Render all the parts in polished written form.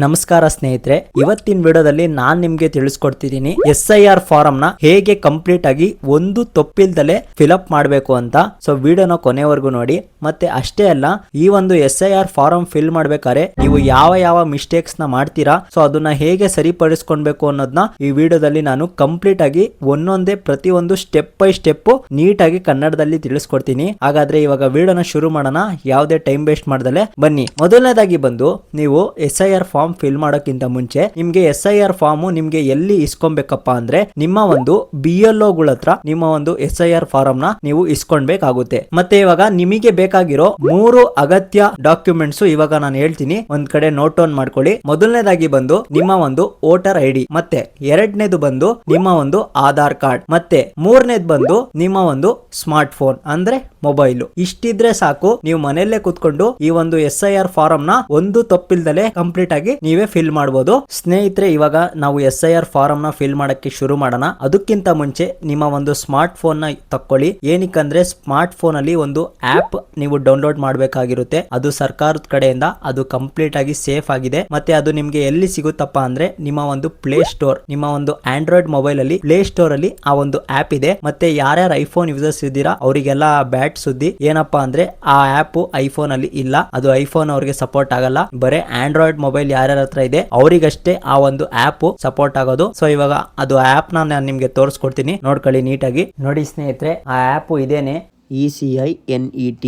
ನಮಸ್ಕಾರ ಸ್ನೇಹಿತರೆ, ಇವತ್ತಿನ ವಿಡಿಯೋದಲ್ಲಿ ನಾನು ನಿಮ್ಗೆ ತಿಳಿಸ್ಕೊಡ್ತಿದ್ದೀನಿ SIR ಫಾರಂ ನ ಹೇಗೆ ಕಂಪ್ಲೀಟ್ ಆಗಿ ಒಂದು ತಪ್ಪಿಲ್ದಲೆ ಫಿಲಪ್ ಮಾಡಬೇಕು ಅಂತ. ಸೊ ವಿಡಿಯೋನ ಕೊನೆವರೆಗೂ ನೋಡಿ. ಮತ್ತೆ ಅಷ್ಟೇ ಅಲ್ಲ, ಈ ಒಂದು SIR ಫಾರಂ ಫಿಲ್ ಮಾಡ್ಬೇಕಾದ್ರೆ ನೀವು ಯಾವ ಮಿಸ್ಟೇಕ್ಸ್ ನ ಮಾಡ್ತೀರಾ, ಸೊ ಅದನ್ನ ಹೇಗೆ ಸರಿಪಡಿಸ್ಕೊಳ್ಬೇಕು ಅನ್ನೋದನ್ನ ಈ ವಿಡಿಯೋದಲ್ಲಿ ನಾನು ಕಂಪ್ಲೀಟ್ ಆಗಿ ಒಂದೊಂದೇ ಪ್ರತಿಯೊಂದು ಸ್ಟೆಪ್ ಬೈ ಸ್ಟೆಪ್ ನೀಟಾಗಿ ಕನ್ನಡದಲ್ಲಿ ತಿಳಿಸ್ಕೊಡ್ತೀನಿ. ಹಾಗಾದ್ರೆ ಇವಾಗ ವಿಡಿಯೋನ ಶುರು ಮಾಡೋಣ, ಯಾವುದೇ ಟೈಮ್ ವೇಸ್ಟ್ ಮಾಡ್ದಲೆ ಬನ್ನಿ. ಮೊದಲನೇದಾಗಿ ಬಂದು ನೀವು SIR ಫಾರ್ಮ್ ಫಿಲ್ ಮಾಡೋಕ್ಕಿಂತ ಮುಂಚೆ ನಿಮ್ಗೆ SIR ಫಾರ್ಮ್ ನಿಮ್ಗೆ ಎಲ್ಲಿ ಇಸ್ಕೊಬೇಕಪ್ಪ ಅಂದ್ರೆ ನಿಮ್ಮ ಒಂದು BLO ಗಳ ಹತ್ರ ನಿಮ್ಮ ಒಂದು SIR ಫಾರಂ ನ ನೀವು ಇಸ್ಕೊಳ್ಬೇಕಾಗುತ್ತೆ. ಮತ್ತೆ ಇವಾಗ ನಿಮಗೆ ಬೇಕಾಗಿರೋ 3 ಅಗತ್ಯ ಡಾಕ್ಯುಮೆಂಟ್ಸ್ ಇವಾಗ ನಾನು ಹೇಳ್ತೀನಿ, ಒಂದ್ ಕಡೆ ನೋಟ್ ಆನ್ ಮಾಡ್ಕೊಳ್ಳಿ. ಮೊದಲನೇದಾಗಿ ಬಂದು ನಿಮ್ಮ ಒಂದು ವೋಟರ್ ID, ಮತ್ತೆ ಎರಡನೇದು ಬಂದು ನಿಮ್ಮ ಒಂದು ಆಧಾರ್ ಕಾರ್ಡ್, ಮತ್ತೆ ಮೂರನೇದು ಬಂದು ನಿಮ್ಮ ಒಂದು ಸ್ಮಾರ್ಟ್ ಫೋನ್ ಅಂದ್ರೆ ಮೊಬೈಲ್. ಇಷ್ಟಿದ್ರೆ ಸಾಕು, ನೀವು ಮನೆಯಲ್ಲೇ ಕೂತ್ಕೊಂಡು ಈ ಒಂದು SIR ಫಾರಂ ನ ಒಂದು ತಪ್ಪಿಲ್ದಲೆ ಕಂಪ್ಲೀಟ್ ಆಗಿ ನೀವೇ ಫಿಲ್ ಮಾಡಬಹುದು. ಸ್ನೇಹಿತರೆ, ಇವಾಗ ನಾವು SIR ಫಾರಂ ನ ಫಿಲ್ ಮಾಡಕ್ಕೆ ಶುರು ಮಾಡೋಣ. ಅದಕ್ಕಿಂತ ಮುಂಚೆ ನಿಮ್ಮ ಒಂದು ಸ್ಮಾರ್ಟ್ ಫೋನ್ ನ ತಕ್ಕೊಳ್ಳಿ. ಏನಕ್ಕಂದ್ರೆ ಸ್ಮಾರ್ಟ್ ಫೋನ್ ಅಲ್ಲಿ ಒಂದು ಆಪ್ ನೀವು ಡೌನ್ಲೋಡ್ ಮಾಡಬೇಕಾಗಿರುತ್ತೆ. ಅದು ಸರ್ಕಾರದ ಕಡೆಯಿಂದ ಅದು ಕಂಪ್ಲೀಟ್ ಆಗಿ ಸೇಫ್ ಆಗಿದೆ. ಮತ್ತೆ ಅದು ನಿಮ್ಗೆ ಎಲ್ಲಿ ಸಿಗುತ್ತಪ್ಪ ಅಂದ್ರೆ ನಿಮ್ಮ ಒಂದು ಪ್ಲೇ ಸ್ಟೋರ್, ನಿಮ್ಮ ಒಂದು ಆಂಡ್ರಾಯ್ಡ್ ಮೊಬೈಲ್ ಅಲ್ಲಿ ಪ್ಲೇ ಸ್ಟೋರ್ ಅಲ್ಲಿ ಆ ಒಂದು ಆಪ್ ಇದೆ. ಮತ್ತೆ ಯಾರ್ಯಾರು ಐಫೋನ್ ಯೂಸರ್ಸ್ ಇದ್ದೀರಾ ಅವರಿಗೆಲ್ಲ ಬ್ಯಾಡ್ ಸುದ್ದಿ ಏನಪ್ಪಾ ಅಂದ್ರೆ ಆ ಆಪ್ ಐಫೋನ್ ಅಲ್ಲಿ ಇಲ್ಲ, ಅದು ಐಫೋನ್ ಅವ್ರಿಗೆ ಸಪೋರ್ಟ್ ಆಗಲ್ಲ. ಬರೀ ಆಂಡ್ರಾಯ್ಡ್ ಮೊಬೈಲ್ ಯಾರ್ಯಾರ ಹತ್ರ ಇದೆ ಅವರಿಗಷ್ಟೇ ಆ ಒಂದು ಆಪ್ ಸಪೋರ್ಟ್ ಆಗೋದು. ಸೊ ಇವಾಗ ಅದು ಆಪ್ ನಾನು ನಿಮ್ಗೆ ತೋರಿಸ್ಕೊಡ್ತೀನಿ, ನೋಡ್ಕೊಳ್ಳಿ ನೀಟಾಗಿ. ನೋಡಿ ಸ್ನೇಹಿತರೆ, ಆ ಆಪ್ ಇದೇನೆ ECINET.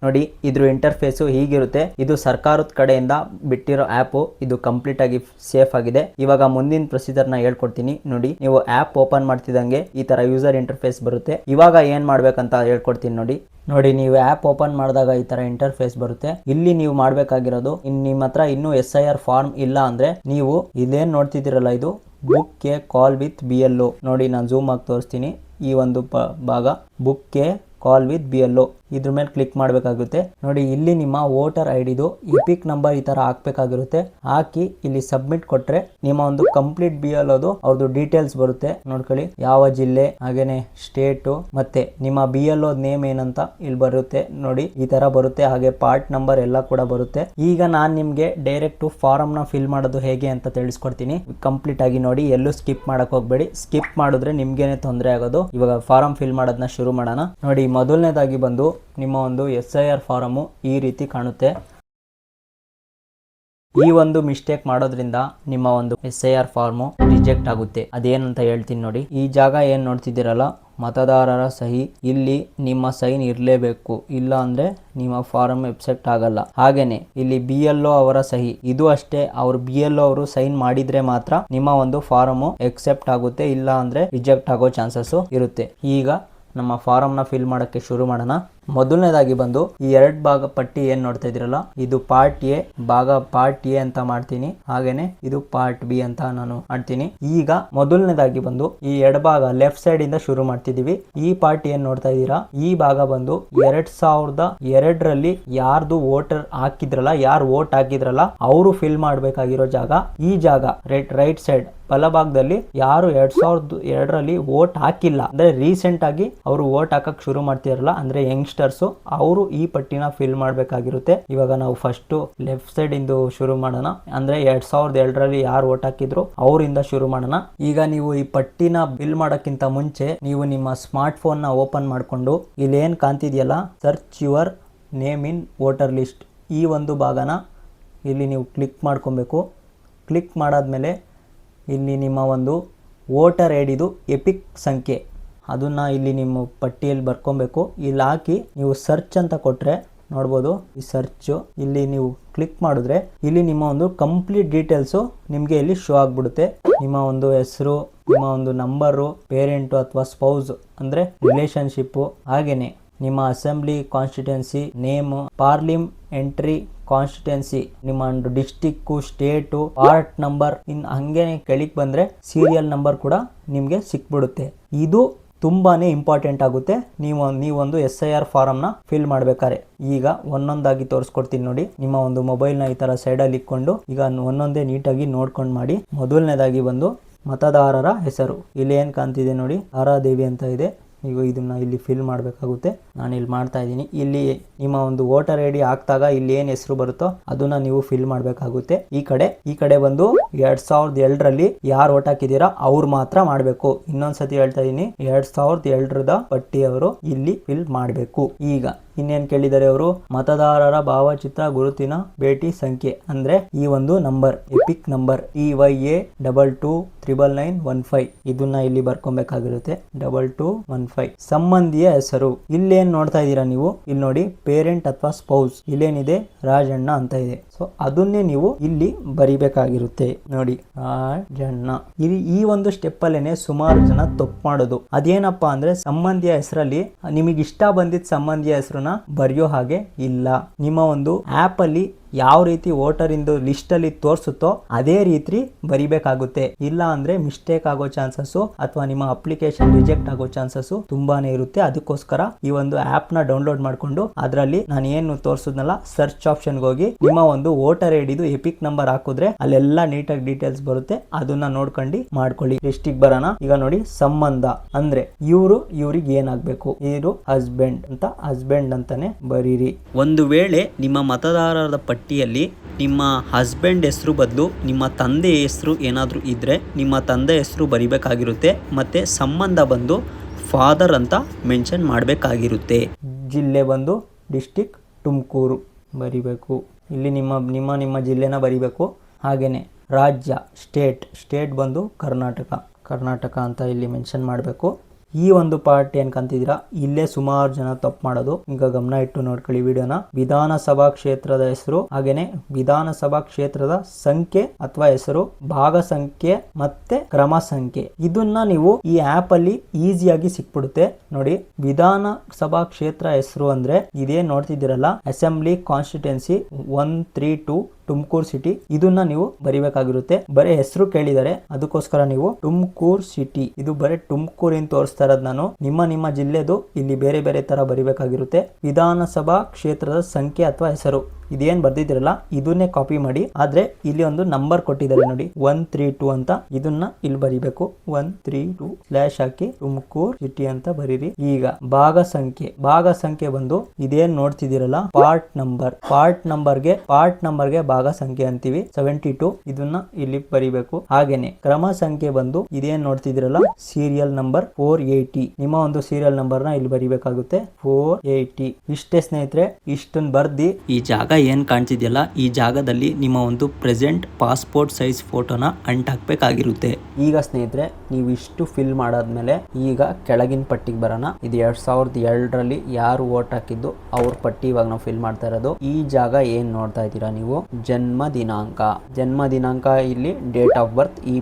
ನೋಡಿ, ಇದ್ರ ಇಂಟರ್ಫೇಸ್ ಹೀಗಿರುತ್ತೆ. ಇದು ಸರ್ಕಾರದ ಕಡೆಯಿಂದ ಬಿಟ್ಟಿರೋ ಆಪ್, ಇದು ಕಂಪ್ಲೀಟ್ ಆಗಿ ಸೇಫ್ ಆಗಿದೆ. ಇವಾಗ ಮುಂದಿನ ಪ್ರೊಸೀಜರ್ ನ ಹೇಳ್ಕೊಡ್ತೀನಿ ನೋಡಿ. ನೀವು ಆಪ್ ಓಪನ್ ಮಾಡ್ತಿದಂಗೆ ಈ ತರ ಯೂಸರ್ ಇಂಟರ್ಫೇಸ್ ಬರುತ್ತೆ. ಇವಾಗ ಏನ್ ಮಾಡ್ಬೇಕಂತ ಹೇಳ್ಕೊಡ್ತೀನಿ ನೋಡಿ. ನೋಡಿ, ನೀವು ಆಪ್ ಓಪನ್ ಮಾಡಿದಾಗ ಈ ತರ ಇಂಟರ್ಫೇಸ್ ಬರುತ್ತೆ. ಇಲ್ಲಿ ನೀವು ಮಾಡ್ಬೇಕಾಗಿರೋದು, ನಿಮ್ಮ ಹತ್ರ ಇನ್ನೂ SIR ಫಾರ್ಮ್ ಇಲ್ಲ ಅಂದ್ರೆ ನೀವು ಇದೇನ್ ನೋಡ್ತಿದ್ದೀರಲ್ಲ, ಇದು book A call with BLO. ನೋಡಿ, ನಾನು ಝೂಮ್ ಆಗಿ ತೋರಿಸ್ತೀನಿ. ಈ ಒಂದು ಭಾಗ book A call with BLO, ಇದ್ರ ಮೇಲೆ ಕ್ಲಿಕ್ ಮಾಡಬೇಕಾಗುತ್ತೆ. ನೋಡಿ, ಇಲ್ಲಿ ನಿಮ್ಮ ವೋಟರ್ ಐಡಿದು ಎಪಿಕ್ ನಂಬರ್ ಈ ತರ ಹಾಕ್ಬೇಕಾಗಿರುತ್ತೆ. ಹಾಕಿ ಇಲ್ಲಿ ಸಬ್ಮಿಟ್ ಕೊಟ್ರೆ ನಿಮ್ಮ ಒಂದು ಕಂಪ್ಲೀಟ್ BLOದು ಅವ್ರದ್ದು ಡೀಟೇಲ್ಸ್ ಬರುತ್ತೆ. ನೋಡ್ಕೊಳ್ಳಿ, ಯಾವ ಜಿಲ್ಲೆ, ಹಾಗೇನೆ ಸ್ಟೇಟು, ಮತ್ತೆ ನಿಮ್ಮ BLO ನೇಮ್ ಏನಂತ ಇಲ್ಲಿ ಬರುತ್ತೆ. ನೋಡಿ, ಈ ತರ ಬರುತ್ತೆ. ಹಾಗೆ ಪಾರ್ಟ್ ನಂಬರ್ ಎಲ್ಲ ಕೂಡ ಬರುತ್ತೆ. ಈಗ ನಾನು ನಿಮ್ಗೆ ಡೈರೆಕ್ಟ್ ಫಾರಂ ನ ಫಿಲ್ ಮಾಡೋದು ಹೇಗೆ ಅಂತ ತಿಳಿಸ್ಕೊಡ್ತೀನಿ. ಕಂಪ್ಲೀಟ್ ಆಗಿ ನೋಡಿ, ಎಲ್ಲೂ ಸ್ಕಿಪ್ ಮಾಡಕ್ ಹೋಗ್ಬೇಡಿ. ಸ್ಕಿಪ್ ಮಾಡಿದ್ರೆ ನಿಮ್ಗೇನೆ ತೊಂದರೆ ಆಗೋದು. ಇವಾಗ ಫಾರಂ ಫಿಲ್ ಮಾಡೋದನ್ನ ಶುರು ಮಾಡೋಣ. ನೋಡಿ, ಮೊದಲನೇದಾಗಿ ಬಂದು ನಿಮ್ಮ ಒಂದು SIR ಫಾರಮು ಈ ರೀತಿ ಕಾಣುತ್ತೆ. ಈ ಒಂದು ಮಿಸ್ಟೇಕ್ ಮಾಡೋದ್ರಿಂದ ನಿಮ್ಮ ಒಂದು SIR ಫಾರ್ಮು ರಿಜೆಕ್ಟ್ ಆಗುತ್ತೆ. ಅದೇನಂತ ಹೇಳ್ತೀನಿ ನೋಡಿ. ಈ ಜಾಗ ಏನ್ ನೋಡ್ತಿದ್ದೀರಲ್ಲ, ಮತದಾರರ ಸಹಿ, ಇಲ್ಲಿ ನಿಮ್ಮ ಸೈನ್ ಇರಲೇಬೇಕು, ಇಲ್ಲ ಅಂದ್ರೆ ನಿಮ್ಮ ಫಾರಂ ಎಕ್ಸೆಪ್ಟ್ ಆಗಲ್ಲ. ಹಾಗೇನೆ ಇಲ್ಲಿ BLO ಅವರ ಸಹಿ, ಇದು ಅಷ್ಟೇ. ಅವ್ರು BLO ಅವರು ಸೈನ್ ಮಾಡಿದ್ರೆ ಮಾತ್ರ ನಿಮ್ಮ ಒಂದು ಫಾರಮು ಎಕ್ಸೆಪ್ಟ್ ಆಗುತ್ತೆ, ಇಲ್ಲ ಅಂದ್ರೆ ರಿಜೆಕ್ಟ್ ಆಗೋ ಚಾನ್ಸಸ್ ಇರುತ್ತೆ. ಈಗ ನಮ್ಮ ಫಾರಂ ನ ಫಿಲ್ ಮಾಡಕ್ಕೆ ಶುರು ಮಾಡೋಣ. ಮೊದಲನೇದಾಗಿ ಬಂದು ಈ 2 ಭಾಗ ಪಟ್ಟಿ ಏನ್ ನೋಡ್ತಾ ಇದ್ರಲ್ಲ, ಇದು ಪಾರ್ಟ್ ಎ ಭಾಗ, ಪಾರ್ಟ್ ಎ ಅಂತ ಮಾಡ್ತೀನಿ. ಹಾಗೇನೆ ಇದು ಪಾರ್ಟ್ ಬಿ ಅಂತ ನಾನು ಮಾಡ್ತೀನಿ. ಈಗ ಮೊದಲನೇದಾಗಿ ಬಂದು ಈ ಎಡಭಾಗ ಲೆಫ್ಟ್ ಸೈಡ್ ಇಂದ ಶುರು ಮಾಡ್ತಿದೀವಿ. ಈ ಪಾರ್ಟ್ ಏನ್ ನೋಡ್ತಾ ಇದ್ದೀರಾ, ಈ ಭಾಗ ಬಂದು 2002ರಲ್ಲಿ ಯಾರ್ದು ವೋಟರ್ ಹಾಕಿದ್ರಲ್ಲ, ಯಾರು ವೋಟ್ ಹಾಕಿದ್ರಲ್ಲ ಅವರು ಫಿಲ್ ಮಾಡ್ಬೇಕಾಗಿರೋ ಜಾಗ. ಈ ಜಾಗ ರೈಟ್ ಸೈಡ್ ಬಲಭಾಗದಲ್ಲಿ ಯಾರು 2002ರಲ್ಲಿ ವೋಟ್ ಹಾಕಿಲ್ಲ ಅಂದ್ರೆ ರೀಸೆಂಟ್ ಆಗಿ ಅವರು ವೋಟ್ ಹಾಕಕ್ ಶುರು ಮಾಡ್ತಿರಲ್ಲ, ಅಂದ್ರೆ ಯಂಗ್ಸ್ಟರ್ಸ್, ಅವರು ಈ ಪಟ್ಟಿನ ಫಿಲ್ ಮಾಡ್ಬೇಕಾಗಿರುತ್ತೆ. ಇವಾಗ ನಾವು ಫಸ್ಟ್ ಲೆಫ್ಟ್ ಸೈಡ್ ಇಂದ ಶುರು ಮಾಡೋಣ. ಅಂದ್ರೆ 2002ರಲ್ಲಿ ಯಾರು ವೋಟ್ ಹಾಕಿದ್ರು ಅವರಿಂದ ಶುರು ಮಾಡೋಣ. ಈಗ ನೀವು ಈ ಪಟ್ಟಿನ ಫಿಲ್ ಮಾಡೋಕ್ಕಿಂತ ಮುಂಚೆ ನೀವು ನಿಮ್ಮ ಸ್ಮಾರ್ಟ್ ಫೋನ್ ನ ಓಪನ್ ಮಾಡ್ಕೊಂಡು ಇಲ್ಲಿ ಏನ್ ಕಾಣ್ತಿದ್ಯಲ್ಲ, search your name in voter list, ಈ ಒಂದು ಭಾಗನ ಇಲ್ಲಿ ನೀವು ಕ್ಲಿಕ್ ಮಾಡ್ಕೊಬೇಕು. ಕ್ಲಿಕ್ ಮಾಡಾದ್ಮೇಲೆ ಇಲ್ಲಿ ನಿಮ್ಮ ಒಂದು ವೋಟರ್ ಐಡಿದು ಎಪಿಕ್ ಸಂಖ್ಯೆ ಅದನ್ನ ಇಲ್ಲಿ ನಿಮ್ಮ ಪಟ್ಟಿಯಲ್ಲಿ ಬರ್ಕೊಬೇಕು. ಇಲ್ಲಿ ಹಾಕಿ ನೀವು ಸರ್ಚ್ ಅಂತ ಕೊಟ್ರೆ ನೋಡ್ಬೋದು, ಈ ಸರ್ಚ್ ಇಲ್ಲಿ ನೀವು ಕ್ಲಿಕ್ ಮಾಡಿದ್ರೆ ಇಲ್ಲಿ ನಿಮ್ಮ ಒಂದು ಕಂಪ್ಲೀಟ್ ಡೀಟೇಲ್ಸು ನಿಮಗೆ ಇಲ್ಲಿ ಶೋ ಆಗ್ಬಿಡುತ್ತೆ. ನಿಮ್ಮ ಒಂದು ಹೆಸರು, ನಿಮ್ಮ ಒಂದು ನಂಬರು, ಪೇರೆಂಟು ಅಥವಾ ಸ್ಪೌಸ್ ಅಂದ್ರೆ ರಿಲೇಶನ್ಶಿಪ್, ಹಾಗೇನೆ ನಿಮ್ಮ assembly constituency name, parliamentary constituency, ನಿಮ್ಮ ಒಂದು ಡಿಸ್ಟಿಕ್, ಸ್ಟೇಟು, ಪಾರ್ಟ್ ನಂಬರ್, ಹಂಗೇನೆ ಕೆಳಗೆ ಬಂದ್ರೆ ಸೀರಿಯಲ್ ನಂಬರ್ ಕೂಡ ನಿಮ್ಗೆ ಸಿಕ್ಬಿಡುತ್ತೆ. ಇದು ತುಂಬಾನೇ ಇಂಪಾರ್ಟೆಂಟ್ ಆಗುತ್ತೆ ನೀವೊಂದು SIR ಫಾರಂ ನ ಫಿಲ್ ಮಾಡ್ಬೇಕಾದ್ರೆ. ಈಗ ಒಂದೊಂದಾಗಿ ತೋರಿಸ್ಕೊಡ್ತೀನಿ ನೋಡಿ. ನಿಮ್ಮ ಒಂದು ಮೊಬೈಲ್ ನ ಈ ತರ ಸೈಡ್ ಅಲ್ಲಿ ಇಟ್ಕೊಂಡು ಈಗ ಒಂದೊಂದೇ ನೀಟಾಗಿ ನೋಡ್ಕೊಂಡು ಮಾಡಿ. ಮೊದಲನೇದಾಗಿ ಬಂದು ಮತದಾರರ ಹೆಸರು, ಇಲ್ಲಿ ಏನ್ ಕಾಣ್ತಿದೆ ನೋಡಿ, ತಾರಾದೇವಿ ಅಂತ ಇದೆ. ಈಗ ಇದನ್ನ ಇಲ್ಲಿ ಫಿಲ್ ಮಾಡಬೇಕಾಗುತ್ತೆ. ನಾನು ಇಲ್ಲಿ ಮಾಡ್ತಾ ಇದ್ದೀನಿ. ಇಲ್ಲಿ ನಿಮ್ಮ ಒಂದು ವೋಟರ್ ಐ ಡಿ ಹಾಕ್ದಾಗ ಇಲ್ಲಿ ಏನ್ ಹೆಸರು ಬರುತ್ತೋ ಅದನ್ನ ನೀವು ಫಿಲ್ ಮಾಡಬೇಕಾಗುತ್ತೆ. ಈ ಕಡೆ ಬಂದು 2002ರಲ್ಲಿ ಯಾರು ವೋಟ್ ಹಾಕಿದೀರಾ ಅವ್ರು ಮಾತ್ರ ಮಾಡಬೇಕು. ಇನ್ನೊಂದ್ಸತಿ ಹೇಳ್ತಾ ಇದೀನಿ, 2002ರದ ಪಟ್ಟಿಯವರು ಇಲ್ಲಿ ಫಿಲ್ ಮಾಡಬೇಕು. ಈಗ ಇನ್ನೇನ್ ಕೇಳಿದ್ದಾರೆ ಅವರು, ಮತದಾರರ ಭಾವಚಿತ್ರ ಗುರುತಿನ ಭೇಟಿ ಸಂಖ್ಯೆ ಅಂದ್ರೆ ಈ ಒಂದು ನಂಬರ್, ಎಪಿಕ್ ನಂಬರ್ EYA229915 ಇದನ್ನ ಇಲ್ಲಿ ಬರ್ಕೊಬೇಕಾಗಿರುತ್ತೆ. 2215 ಸಂಬಂಧಿಯ ಹೆಸರು ಇಲ್ಲೇನ್ ನೋಡ್ತಾ ಇದ್ದೀರಾ ನೀವು, ಇಲ್ಲಿ ನೋಡಿ ಪೇರೆಂಟ್ ಅಥವಾ ಸ್ಪೌಸ್ ಇಲ್ಲೇನಿದೆ ರಾಜಣ್ಣ ಅಂತ ಇದೆ. ಸೊ ಅದನ್ನೇ ನೀವು ಇಲ್ಲಿ ಬರಿಬೇಕಾಗಿರುತ್ತೆ. ನೋಡಿ ರಾಜಣ್ಣ. ಈ ಒಂದು ಸ್ಟೆಪ್ ಅಲ್ಲೇನೆ ಸುಮಾರು ಜನ ತಪ್ಪು ಮಾಡೋದು. ಅದೇನಪ್ಪಾ ಅಂದ್ರೆ ಸಂಬಂಧಿಯ ಹೆಸರಲ್ಲಿ ನಿಮಗೆ ಇಷ್ಟ ಬಂದಿದ್ದ ಸಂಬಂಧಿಯ ಹೆಸರನ್ನ ಬರೆಯೋ ಹಾಗೆ ಇಲ್ಲ. ನಿಮ್ಮ ಒಂದು ಆಪ್ ಅಲ್ಲಿ ಯಾವ ರೀತಿ ವೋಟರ್ ಇಂದು ಲಿಸ್ಟ್ ಅಲ್ಲಿ ತೋರಿಸುತ್ತೋ ಅದೇ ರೀತಿ ಬರಿಬೇಕಾಗುತ್ತೆ. ಇಲ್ಲ ಅಂದ್ರೆ ಮಿಸ್ಟೇಕ್ ಆಗೋ ಚಾನ್ಸಸ್ ಅಥವಾ ನಿಮ್ಮ ಅಪ್ಲಿಕೇಶನ್ ರಿಜೆಕ್ಟ್ ಆಗೋ ಚಾನ್ಸಸ್ ತುಂಬಾನೇ ಇರುತ್ತೆ. ಅದಕ್ಕೋಸ್ಕರ ಈ ಒಂದು ಆಪ್ ನ ಡೌನ್ಲೋಡ್ ಮಾಡ್ಕೊಂಡು ಅದರಲ್ಲಿ ನಾನು ಏನು ತೋರಿಸಿದ್ನಲ್ಲ ಸರ್ಚ್ ಆಪ್ಷನ್ ಹೋಗಿ ನಿಮ್ಮ ಒಂದು ವೋಟರ್ ಐಡಿದು ಎಪಿಕ್ ನಂಬರ್ ಹಾಕಿದ್ರೆ ಅಲ್ಲೆಲ್ಲ ನೀಟಾಗಿ ಡೀಟೇಲ್ಸ್ ಬರುತ್ತೆ. ಅದನ್ನ ನೋಡ್ಕೊಂಡು ಮಾಡ್ಕೊಳ್ಳಿ. ಲಿಸ್ಟಿಗೆ ಬರೋಣ. ಈಗ ನೋಡಿ ಸಂಬಂಧ ಅಂದ್ರೆ ಇವ್ರಿಗೆ ಏನಾಗ್ಬೇಕು, ಇವರು ಹಸ್ಬೆಂಡ್ ಅಂತ ಹಸ್ಬೆಂಡ್ ಅಂತಾನೆ ಬರೀರಿ. ಒಂದು ವೇಳೆ ನಿಮ್ಮ ಮತದಾರರ ಪಟ್ಟಿಯಲ್ಲಿ ನಿಮ್ಮ ಹಸ್ಬೆಂಡ್ ಹೆಸರು ಬದಲು ನಿಮ್ಮ ತಂದೆ ಹೆಸರು ಏನಾದರೂ ಇದ್ರೆ ನಿಮ್ಮ ತಂದೆ ಹೆಸರು ಬರಿಬೇಕಾಗಿರುತ್ತೆ. ಮತ್ತೆ ಸಂಬಂಧ ಬಂದು ಫಾದರ್ ಅಂತ ಮೆನ್ಷನ್ ಮಾಡಬೇಕಾಗಿರುತ್ತೆ. ಜಿಲ್ಲೆ ಬಂದು ಡಿಸ್ಟಿಕ್ ತುಮಕೂರು ಬರಿಬೇಕು. ಇಲ್ಲಿ ನಿಮ್ಮ ಜಿಲ್ಲೆನ ಬರಿಬೇಕು. ಹಾಗೇನೆ ರಾಜ್ಯ ಸ್ಟೇಟ್ ಬಂದು ಕರ್ನಾಟಕ ಅಂತ ಇಲ್ಲಿ ಮೆನ್ಷನ್ ಮಾಡಬೇಕು. ಈ ಒಂದು ಪಾರ್ಟ್ ಏನ್ ಕಂತಿದ್ದೀರಾ, ಇಲ್ಲೇ ಸುಮಾರು ಜನ ತಪ್ಪು ಮಾಡೋದು. ಈಗ ಗಮನ ಇಟ್ಟು ನೋಡ್ಕೊಳ್ಳಿ ವಿಡಿಯೋನ. ವಿಧಾನಸಭಾ ಕ್ಷೇತ್ರದ ಹೆಸರು, ಹಾಗೇನೆ ವಿಧಾನಸಭಾ ಕ್ಷೇತ್ರದ ಸಂಖ್ಯೆ ಅಥವಾ ಹೆಸರು, ಭಾಗ ಸಂಖ್ಯೆ ಮತ್ತೆ ಕ್ರಮ ಸಂಖ್ಯೆ. ಇದನ್ನ ನೀವು ಈ ಆಪ್ ಅಲ್ಲಿ ಈಸಿಯಾಗಿ ಸಿಕ್ಬಿಡುತ್ತೆ. ನೋಡಿ, ವಿಧಾನಸಭಾ ಕ್ಷೇತ್ರ ಹೆಸರು ಅಂದ್ರೆ ಇದೇ ನೋಡ್ತಿದ್ದೀರಲ್ಲ, ಅಸೆಂಬ್ಲಿ ಕಾನ್ಸ್ಟಿಟ್ಯೂನ್ಸಿ 132 ತುಮಕೂರು ಸಿಟಿ. ಇದನ್ನ ನೀವು ಬರಿಬೇಕಾಗಿರುತ್ತೆ. ಬರೀ ಹೆಸರು ಕೇಳಿದರೆ ಅದಕ್ಕೋಸ್ಕರ ನೀವು ತುಮಕೂರು ಸಿಟಿ, ಇದು ಬರೀ ತುಮಕೂರು ಅಂತ ತೋರಿಸ್ತಾ ಇರೋದು ನಾನು. ನಿಮ್ಮ ಜಿಲ್ಲೆದು ಇಲ್ಲಿ ಬೇರೆ ಬೇರೆ ತರ ಬರಿಬೇಕಾಗಿರುತ್ತೆ. ವಿಧಾನಸಭಾ ಕ್ಷೇತ್ರದ ಸಂಖ್ಯೆ ಅಥವಾ ಹೆಸರು ಇದೇನ್ ಬರ್ದಿದ್ದೀರಲ್ಲ ಇದನ್ನೇ ಕಾಪಿ ಮಾಡಿ. ಆದ್ರೆ ಇಲ್ಲಿ ಒಂದು ನಂಬರ್ ಕೊಟ್ಟಿದ್ದಾರೆ ನೋಡಿ 132 ಅಂತ, ಇದನ್ನ ಇಲ್ಲಿ ಬರಿಬೇಕು. 132 ಸ್ಲಾಶ್ ಹಾಕಿ ತುಮಕೂರು ಸಿಟಿ ಅಂತ ಬರೀರಿ. ಈಗ ಭಾಗ ಸಂಖ್ಯೆ ಬಂದು ಇದೇನ್ ನೋಡ್ತಿದ್ದೀರಲ್ಲ ಪಾರ್ಟ್ ನಂಬರ್ಗೆ ಭಾಗ ಸಂಖ್ಯೆ ಅಂತೀವಿ 72. ಇದನ್ನ ಇಲ್ಲಿ ಬರಿಬೇಕು. ಹಾಗೇನೆ ಕ್ರಮ ಸಂಖ್ಯೆ ಬಂದು ಇದೇನ್ ನೋಡ್ತಿದ್ದೀರಲ್ಲ ಸೀರಿಯಲ್ ನಂಬರ್ 480. ನಿಮ್ಮ ಒಂದು ಸೀರಿಯಲ್ ನಂಬರ್ ನ ಇಲ್ಲಿ ಬರಿಬೇಕಾಗುತ್ತೆ 480. ಇಷ್ಟೇ ಸ್ನೇಹಿತರೆ. ಇಷ್ಟನ್ನ ಬರ್ದಿ ಈ ಜಾಗ ಏನ್ ಕಾಣ್ತಿದ್ಯಲ್ಲ ಈ ಜಾಗದಲ್ಲಿ ನಿಮ್ಮ ಒಂದು ಪ್ರೆಸೆಂಟ್ ಪಾಸ್ಪೋರ್ಟ್ ಸೈಜ್ ಫೋಟೋನ ಅಂಟಾಕ್ಬೇಕಾಗಿರುತ್ತೆ. ಈಗ ಸ್ನೇಹಿತರೆ ನೀವು ಇಷ್ಟು ಫಿಲ್ ಮಾಡಾದ್ಮೇಲೆ ಈಗ ಕೆಳಗಿನ ಪಟ್ಟಿಗೆ ಬರೋಣ. ಇದು 2002ರಲ್ಲಿ ಯಾರು ವೋಟ್ ಹಾಕಿದ್ದು ಅವ್ರ ಪಟ್ಟಿ ಇವಾಗ ನಾವು ಫಿಲ್ ಮಾಡ್ತಾ ಇರೋದು. ಈ ಜಾಗ ಏನ್ ನೋಡ್ತಾ ಇದ್ದೀರಾ ನೀವು, ಜನ್ಮ ದಿನಾಂಕ ಇಲ್ಲಿ ಡೇಟ್ ಆಫ್ ಬರ್ತ್ ಈ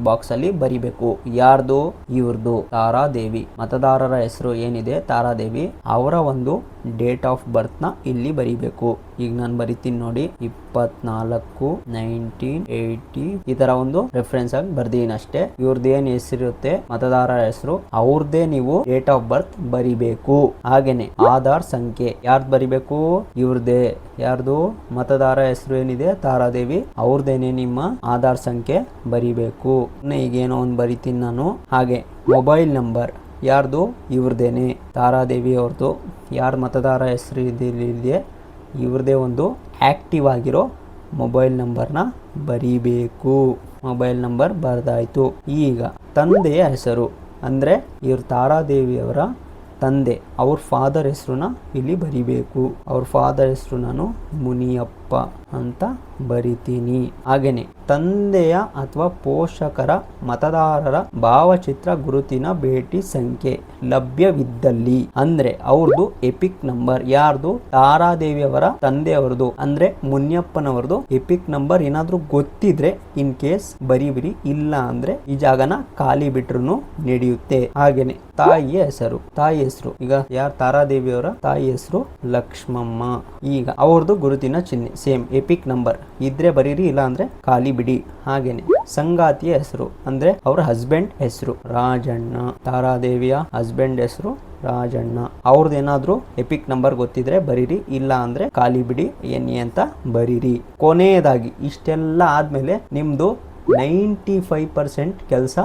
ಬಾಕ್ಸ್ ಅಲ್ಲಿ ಬರಿಬೇಕು. ಯಾರ್ದು, ಇವ್ರದು ತಾರಾದೇವಿ. ಮತದಾರರ ಹೆಸರು ಏನಿದೆ ತಾರಾದೇವಿ, ಅವರ ಒಂದು ಡೇಟ್ ಆಫ್ ಬರ್ತ್ ನ ಇಲ್ಲಿ ಬರಿಬೇಕು. ಈಗ ನಾನು ಬರಿತೀನಿ ನೋಡಿ 24/1980 ಈ ತರ ಒಂದು ರೆಫರೆನ್ಸ್ ಆಗಿ ಬರ್ದೀನಿ ಅಷ್ಟೇ. ಇವ್ರದ್ದು ಏನ್ ಹೆಸರಿರುತ್ತೆ ಮತದಾರರ ಹೆಸರು ಅವ್ರದ್ದೇ ನೀವು ಡೇಟ್ ಆಫ್ ಬರ್ತ್ ಬರಿಬೇಕು. ಹಾಗೇನೆ ಆಧಾರ್ ಸಂಖ್ಯೆ ಯಾರ್ದು ಬರಿಬೇಕು, ಇವ್ರದೇ. ಯಾರ್ದು ಮತದಾರ ಹೆಸರು ಏನಿದೆ ತಾರಾದೇವಿ ಅವ್ರದ್ದೇನೆ ನಿಮ್ಮ ಆಧಾರ್ ಸಂಖ್ಯೆ ಬರಿಬೇಕು. ಈಗೇನೋ ಒಂದು ಬರಿತೀನಿ ನಾನು. ಹಾಗೆ ಮೊಬೈಲ್ ನಂಬರ್ ಯಾರ್ದು, ಇವ್ರದೇನೆ ತಾರಾದೇವಿ ಅವ್ರದ್ದು. ಯಾರು ಮತದಾರ ಹೆಸರು ಇದೆ ಇವ್ರದೇ ಒಂದು ಆಕ್ಟಿವ್ ಆಗಿರೋ ಮೊಬೈಲ್ ನಂಬರ್ನ ಬರಿಬೇಕು. ಮೊಬೈಲ್ ನಂಬರ್ ಬರ್ದಾಯ್ತು. ಈಗ ತಂದೆಯ ಹೆಸರು ಅಂದ್ರೆ ಇವ್ರ ತಾರಾದೇವಿಯವರ ತಂದೆ, ಅವ್ರ ಫಾದರ್ ಹೆಸರನ್ನ ಇಲ್ಲಿ ಬರಿಬೇಕು. ಅವ್ರ ಫಾದರ್ ಹೆಸರು ನಾನು ಮುನಿಯಪ್ಪ ಅಂತ ಬರಿತೀನಿ. ಹಾಗೇನೆ ತಂದೆಯ ಅಥವಾ ಪೋಷಕರ ಮತದಾರರ ಭಾವಚಿತ್ರ ಗುರುತಿನ ಭೇಟಿ ಸಂಖ್ಯೆ ಲಭ್ಯವಿದ್ದಲ್ಲಿ ಅಂದ್ರೆ ಅವ್ರದ್ದು ಎಪಿಕ್ ನಂಬರ್. ಯಾರ್ದು, ತಾರಾದೇವಿಯವರ ತಂದೆಯವರದು ಅಂದ್ರೆ ಮುನಿಯಪ್ಪನವರದು ಎಪಿಕ್ ನಂಬರ್ ಏನಾದ್ರೂ ಗೊತ್ತಿದ್ರೆ ಇನ್ ಕೇಸ್ ಬರಿಬಿರಿ, ಇಲ್ಲ ಅಂದ್ರೆ ಈ ಜಾಗನ ಖಾಲಿ ಬಿಟ್ರು ನಡೆಯುತ್ತೆ. ಹಾಗೇನೆ ತಾಯಿಯ ಹೆಸರು ಈಗ ಯಾರು ತಾರಾದೇವಿಯವರ ತಾಯಿ ಹೆಸರು ಲಕ್ಷ್ಮಮ್ಮ. ಈಗ ಅವ್ರದ್ದು ಗುರುತಿನ ಚಿಹ್ನೆ ಸೇಮ್ ಎಪಿಕ್ ನಂಬರ್ ಇದ್ರೆ ಬರೀರಿ, ಇಲ್ಲ ಅಂದ್ರೆ ಖಾಲಿ ಬಿಡಿ. ಹಾಗೇನೆ ಸಂಗಾತಿಯ ಹೆಸರು ಅಂದ್ರೆ ಅವ್ರ ಹಸ್ಬೆಂಡ್ ಹೆಸರು ರಾಜಣ್ಣ. ತಾರಾದೇವಿಯ ಹಸ್ಬೆಂಡ್ ಹೆಸರು ರಾಜಣ್ಣ. ಅವ್ರದ್ದು ಏನಾದ್ರೂ ಎಪಿಕ್ ನಂಬರ್ ಗೊತ್ತಿದ್ರೆ ಬರೀರಿ, ಇಲ್ಲ ಅಂದ್ರೆ ಖಾಲಿ ಬಿಡಿ ಎನ್ನಿ ಅಂತ ಬರೀರಿ. ಕೊನೆಯದಾಗಿ ಇಷ್ಟೆಲ್ಲ ಆದ್ಮೇಲೆ ನಿಮ್ದು 95% ಕೆಲಸ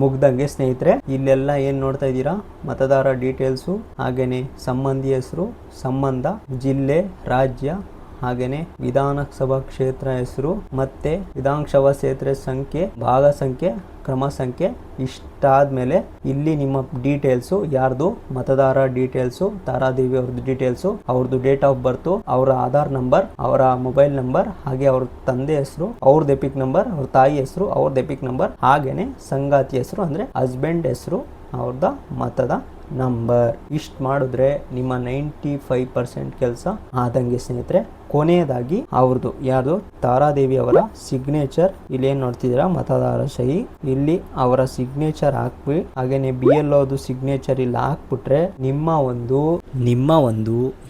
ಮುಗ್ದಂಗೆ ಸ್ನೇಹಿತರೆ. ಇಲ್ಲೆಲ್ಲ ಏನ್ ನೋಡ್ತಾ ಇದ್ದೀರಾ, ಮತದಾರ ಡೀಟೇಲ್ಸು, ಹಾಗೇನೆ ಸಂಬಂಧಿ ಹೆಸರು, ಸಂಬಂಧ, ಜಿಲ್ಲೆ, ರಾಜ್ಯ, ಹಾಗೇನೆ ವಿಧಾನಸಭಾ ಕ್ಷೇತ್ರ ಹೆಸರು, ಮತ್ತೆ ವಿಧಾನಸಭಾ ಕ್ಷೇತ್ರ ಸಂಖ್ಯೆ, ಭಾಗ ಸಂಖ್ಯೆ, ಕ್ರಮ ಸಂಖ್ಯೆ. ಇಷ್ಟಾದ್ಮೇಲೆ ಇಲ್ಲಿ ನಿಮ್ಮ ಡೀಟೇಲ್ಸು, ಯಾರ್ದು ಮತದಾರ ಡೀಟೇಲ್ಸು, ತಾರಾದೇವಿ ಅವ್ರದ್ದು ಡೀಟೇಲ್ಸು, ಅವ್ರದ್ದು ಡೇಟ್ ಆಫ್ ಬರ್ತ್, ಅವರ ಆಧಾರ್ ನಂಬರ್, ಅವರ ಮೊಬೈಲ್ ನಂಬರ್, ಹಾಗೆ ಅವ್ರ ತಂದೆ ಹೆಸರು, ಅವ್ರದ್ದು ಎಪಿಕ್ ನಂಬರ್, ಅವ್ರ ತಾಯಿ ಹೆಸರು, ಅವ್ರದ್ದು ಎಪಿಕ್ ನಂಬರ್, ಹಾಗೇನೆ ಸಂಗಾತಿ ಹೆಸರು ಅಂದ್ರೆ ಹಸ್ಬೆಂಡ್ ಹೆಸರು, ಅವ್ರದ ಮತದ ನಂಬರ್. ಇಷ್ಟು ಮಾಡಿದ್ರೆ ನಿಮ್ಮ 95% ಕೆಲಸ ಆದಂಗೆ ಸ್ನೇಹಿತರೆ. ಕೊನೆಯದಾಗಿ ಅವ್ರದ್ದು ಯಾರ್ದು ತಾರಾದೇವಿ ಅವರ ಸಿಗ್ನೇಚರ್, ಇಲ್ಲಿ ಏನ್ ನೋಡ್ತಿದ್ದೀರಾ ಮತದಾರ ಸಹಿ, ಇಲ್ಲಿ ಅವರ ಸಿಗ್ನೇಚರ್ ಹಾಕ್ಬಿಟ್ಟು ಹಾಗೇನೆ BLOದು ಸಿಗ್ನೇಚರ್ ಇಲ್ಲಿ ಹಾಕ್ಬಿಟ್ರೆ ನಿಮ್ಮ ಒಂದು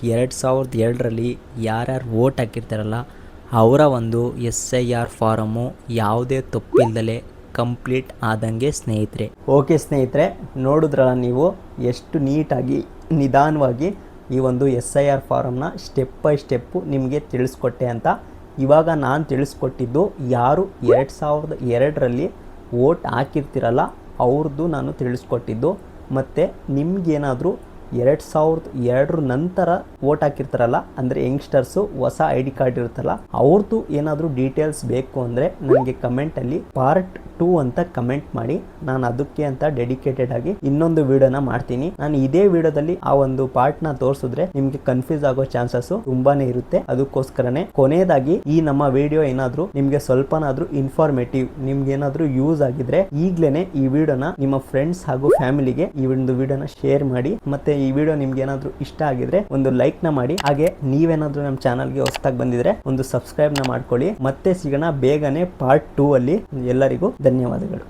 2002ರಲ್ಲಿ ಯಾರ್ಯಾರು ವೋಟ್ ಹಾಕಿರ್ತಾರಲ್ಲ ಅವರ ಒಂದು SIR ಫಾರಮು ಯಾವುದೇ ತಪ್ಪಿಲ್ದಲೆ ಕಂಪ್ಲೀಟ್ ಆದಂಗೆ ಸ್ನೇಹಿತರೆ. ಓಕೆ ಸ್ನೇಹಿತರೆ, ನೋಡಿದ್ರಲ್ಲ ನೀವು ಎಷ್ಟು ನೀಟಾಗಿ ನಿಧಾನವಾಗಿ ಈ ಒಂದು SIR ಫಾರಮ್ನ ಸ್ಟೆಪ್ ಬೈ ಸ್ಟೆಪ್ಪು ನಿಮಗೆ ತಿಳಿಸ್ಕೊಟ್ಟೆ ಅಂತ. ಇವಾಗ ನಾನು ತಿಳಿಸ್ಕೊಟ್ಟಿದ್ದು ಯಾರು 2002ರಲ್ಲಿ ವೋಟ್ ಹಾಕಿರ್ತೀರಲ್ಲ ಅವ್ರದ್ದು ನಾನು ತಿಳಿಸ್ಕೊಟ್ಟಿದ್ದು. ಮತ್ತು ನಿಮ್ಗೇನಾದರೂ 2002 ನಂತರ ವೋಟ್ ಹಾಕಿರ್ತಾರಲ್ಲ ಅಂದರೆ ಯಂಗ್ಸ್ಟರ್ಸು, ಹೊಸ ID ಕಾರ್ಡ್ ಇರುತ್ತಲ್ಲ ಅವ್ರದ್ದು ಏನಾದರೂ ಡೀಟೇಲ್ಸ್ ಬೇಕು ಅಂದರೆ ನನಗೆ ಕಮೆಂಟಲ್ಲಿ ಪಾರ್ಟ್ 2 ಅಂತ ಕಮೆಂಟ್ ಮಾಡಿ, ನಾನು ಅದಕ್ಕೆ ಅಂತ ಡೆಡಿಕೇಟೆಡ್ ಆಗಿ ಇನ್ನೊಂದು ವಿಡಿಯೋನ ಮಾಡ್ತೀನಿ. ನಾನು ಇದೇ ವಿಡಿಯೋದಲ್ಲಿ ಆ ಒಂದು ಪಾರ್ಟ್ನ ತೋರಿಸಿದ್ರೆ ನಿಮಗೆ ಕನ್ಫ್ಯೂಸ್ ಆಗೋ ಚಾನ್ಸಸ್ ತುಂಬಾನೇ ಇರುತ್ತೆ. ಅದಕ್ಕೋಸ್ಕರನೇ ಕೊನೆಯದಾಗಿ ಈ ನಮ್ಮ ವಿಡಿಯೋ ಏನಾದರೂ ನಿಮಗೆ ಸ್ವಲ್ಪನಾದ್ರೂ ಇನ್ಫಾರ್ಮೇಟಿವ್, ನಿಮ್ಗೆ ಏನಾದರೂ ಯೂಸ್ ಆಗಿದ್ರೆ ಈಗ್ಲೇನೆ ಈ ವಿಡಿಯೋನ ನಿಮ್ಮ ಫ್ರೆಂಡ್ಸ್ ಹಾಗೂ ಫ್ಯಾಮಿಲಿಗೆ ಈ ಒಂದು ವಿಡಿಯೋನ ಶೇರ್ ಮಾಡಿ. ಮತ್ತೆ ಈ ವಿಡಿಯೋ ನಿಮ್ಗೆ ಏನಾದರೂ ಇಷ್ಟ ಆಗಿದ್ರೆ ಒಂದು ಲೈಕ್ ನ ಮಾಡಿ. ಹಾಗೆ ನೀವೇನಾದ್ರೂ ನಮ್ಮ ಚಾನಲ್ಗೆ ಹೊಸದಾಗಿ ಬಂದಿದ್ರೆ ಒಂದು ಸಬ್ಸ್ಕ್ರೈಬ್ ನ ಮಾಡ್ಕೊಳ್ಳಿ. ಮತ್ತೆ ಸಿಗೋಣ ಬೇಗನೆ ಪಾರ್ಟ್ 2 ಅಲ್ಲಿ. ಎಲ್ಲರಿಗೂ ಧನ್ಯವಾದಗಳು.